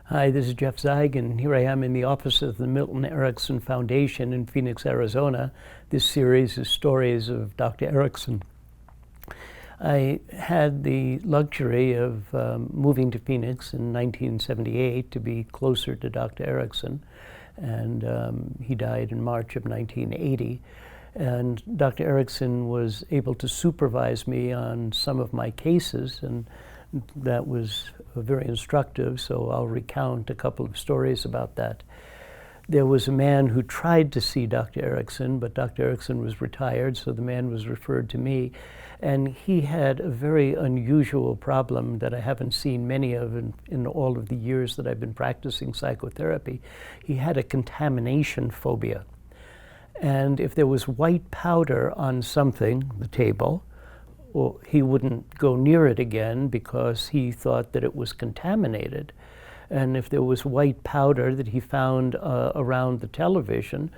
Hi, this is Jeff Zeig, and here I am in the office of the Milton Erickson Foundation in Phoenix, Arizona. This series is stories of Dr. Erickson. I had the luxury of moving to Phoenix in 1978 to be closer to Dr. Erickson, and he died in March of 1980. And Dr. Erickson was able to supervise me on some of my cases, and that was very instructive, so I'll recount a couple of stories about that. There was a man who tried to see Dr. Erickson, but Dr. Erickson was retired, so the man was referred to me. And he had a very unusual problem that I haven't seen many of in all of the years that I've been practicing psychotherapy. He had a contamination phobia. And if there was white powder on something, the table, well, he wouldn't go near it again because he thought that it was contaminated. And if there was white powder that he found around the television,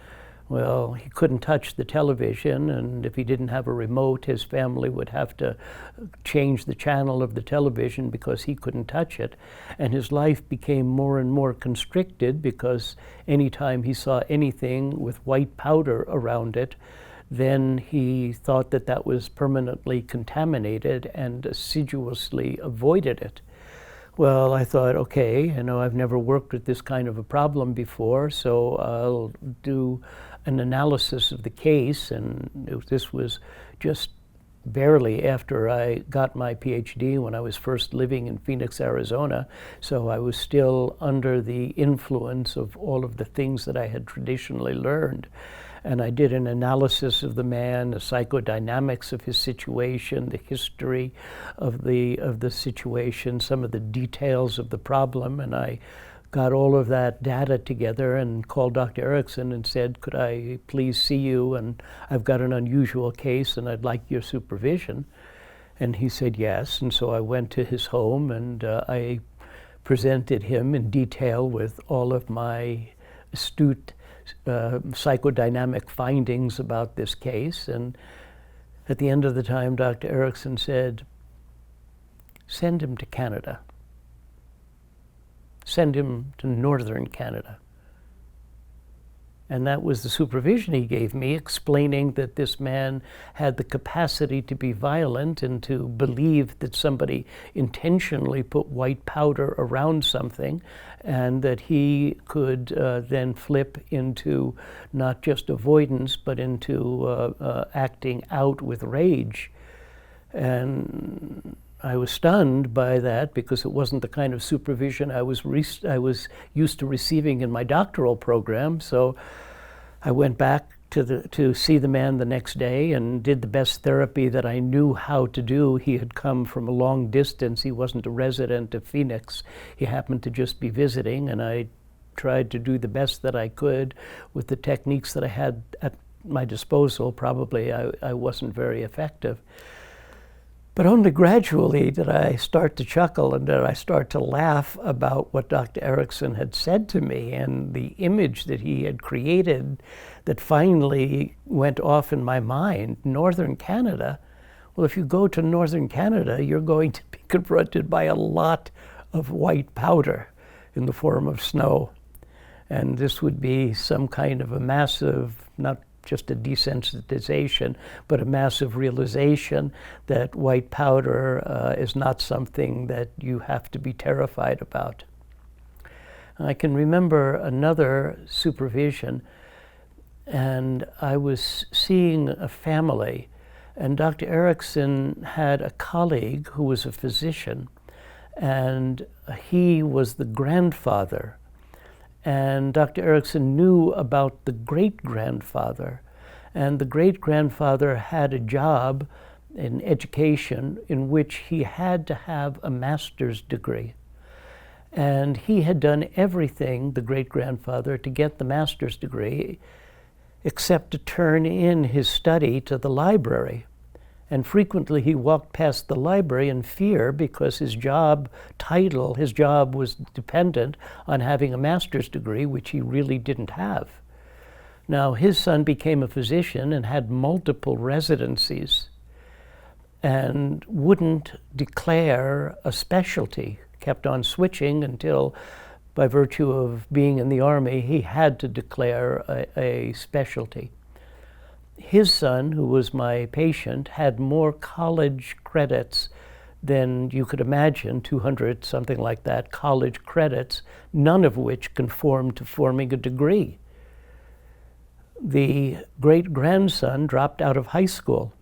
well, he couldn't touch the television, and if he didn't have a remote, his family would have to change the channel of the television because he couldn't touch it. And his life became more and more constricted because anytime he saw anything with white powder around it, then he thought that that was permanently contaminated and assiduously avoided it. Well, I thought, okay, I've never worked with this kind of a problem before, so I'll do an analysis of the case. And this was just barely after I got my PhD, when I was first living in Phoenix, Arizona. So I was still under the influence of all of the things that I had traditionally learned. And I did an analysis of the man, the psychodynamics of his situation, the history of the situation, some of the details of the problem, and I got all of that data together and called Dr. Erickson and said, could I please see you? And I've got an unusual case and I'd like your supervision. And he said yes, and so I went to his home and I presented him in detail with all of my astute psychodynamic findings about this case. And at the end of the time, Dr. Erickson said, send him to Canada. Send him to northern Canada. And that was the supervision he gave me, explaining that this man had the capacity to be violent and to believe that somebody intentionally put white powder around something, and that he could then flip into not just avoidance, but into acting out with rage. And I was stunned by that because it wasn't the kind of supervision I was used to receiving in my doctoral program. So I went back to see the man the next day and did the best therapy that I knew how to do. He had come from a long distance. He wasn't a resident of Phoenix. He happened to just be visiting, and I tried to do the best that I could with the techniques that I had at my disposal. Probably I wasn't very effective. But only gradually did I start to chuckle and did I start to laugh about what Dr. Erickson had said to me and the image that he had created that finally went off in my mind. Northern Canada. Well, if you go to northern Canada, you're going to be confronted by a lot of white powder in the form of snow. And this would be some kind of a massive, not just a desensitization, but a massive realization that white powder is not something that you have to be terrified about. I can remember another supervision, and I was seeing a family, and Dr. Erickson had a colleague who was a physician, and he was the grandfather. And Dr. Erickson knew about the great-grandfather. And the great-grandfather had a job in education in which he had to have a master's degree. And he had done everything, the great-grandfather, to get the master's degree, except to turn in his study to the library. And frequently he walked past the library in fear because his job was dependent on having a master's degree, which he really didn't have. Now, his son became a physician and had multiple residencies and wouldn't declare a specialty, kept on switching until by virtue of being in the Army, he had to declare a specialty. His son, who was my patient, had more college credits than you could imagine, 200, something like that, college credits, none of which conformed to forming a degree. The great-grandson dropped out of high school.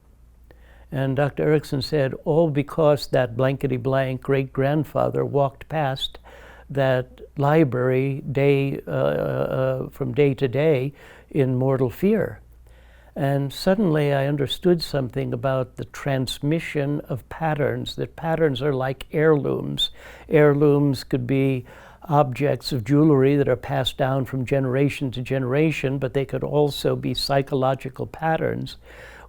And Dr. Erickson said, all because that blankety-blank great-grandfather walked past that library from day to day in mortal fear. And suddenly I understood something about the transmission of patterns, that patterns are like heirlooms. Heirlooms could be objects of jewelry that are passed down from generation to generation, but they could also be psychological patterns.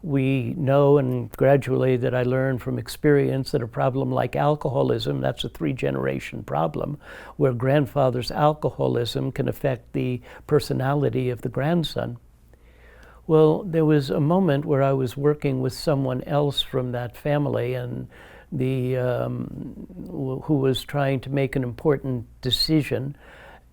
We know, and gradually that I learned from experience, that a problem like alcoholism, that's a 3-generation problem, where grandfather's alcoholism can affect the personality of the grandson. Well, there was a moment where I was working with someone else from that family, and who was trying to make an important decision,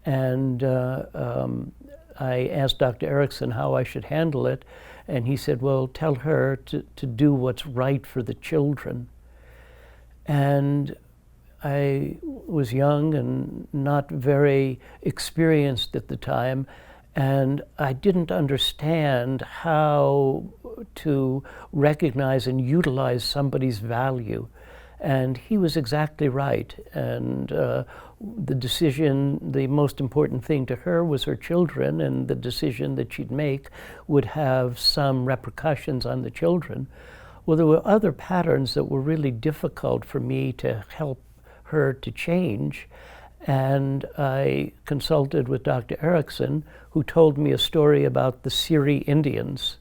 and I asked Dr. Erickson how I should handle it, and he said, well, tell her to do what's right for the children. And I was young and not very experienced at the time, and I didn't understand how to recognize and utilize somebody's value. And he was exactly right. And the decision, the most important thing to her was her children, and the decision that she'd make would have some repercussions on the children. Well, there were other patterns that were really difficult for me to help her to change. And I consulted with Dr. Erickson, who told me a story about the Seri Indians.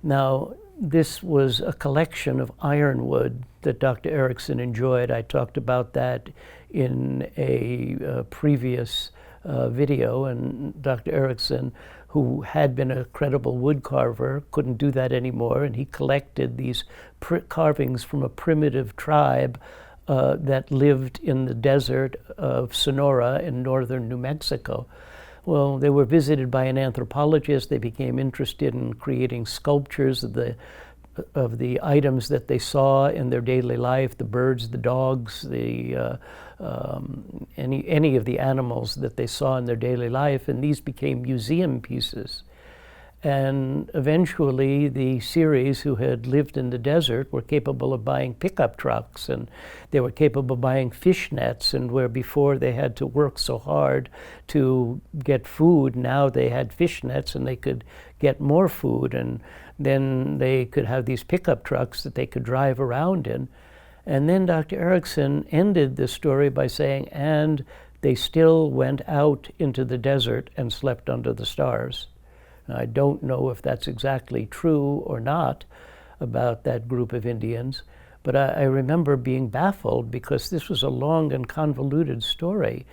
Now, this was a collection of ironwood that Dr. Erickson enjoyed. I talked about that in a previous video, and Dr. Erickson, who had been a credible wood carver, couldn't do that anymore, and he collected these carvings from a primitive tribe that lived in the desert of Sonora in northern New Mexico. Well, they were visited by an anthropologist. They became interested in creating sculptures of the items that they saw in their daily life, the birds, the dogs, any of the animals that they saw in their daily life, and these became museum pieces. And eventually the Seris, who had lived in the desert, were capable of buying pickup trucks, and they were capable of buying fish nets, and where before they had to work so hard to get food, now they had fish nets and they could get more food, and then they could have these pickup trucks that they could drive around in. And then Dr. Erickson ended this story by saying, and they still went out into the desert and slept under the stars. I don't know if that's exactly true or not about that group of Indians, but I remember being baffled because this was a long and convoluted story.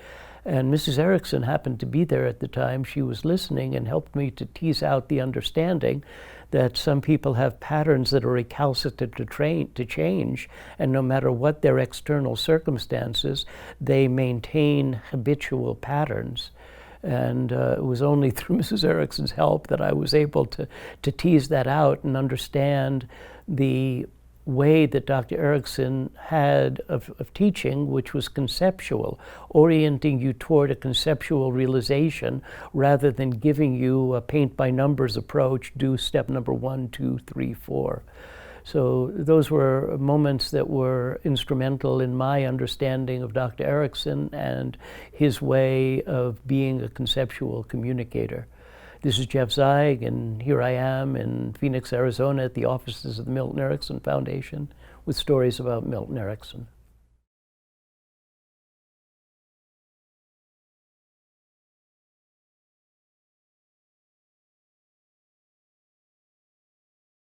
And Mrs. Erickson happened to be there at the time. She was listening and helped me to tease out the understanding that some people have patterns that are recalcitrant to change, and no matter what their external circumstances, they maintain habitual patterns. And it was only through Mrs. Erickson's help that I was able to tease that out and understand the way that Dr. Erickson had of teaching, which was conceptual, orienting you toward a conceptual realization rather than giving you a paint-by-numbers approach, do step number 1, 2, 3, 4. So those were moments that were instrumental in my understanding of Dr. Erickson and his way of being a conceptual communicator. This is Jeff Zeig, and here I am in Phoenix, Arizona at the offices of the Milton Erickson Foundation with stories about Milton Erickson.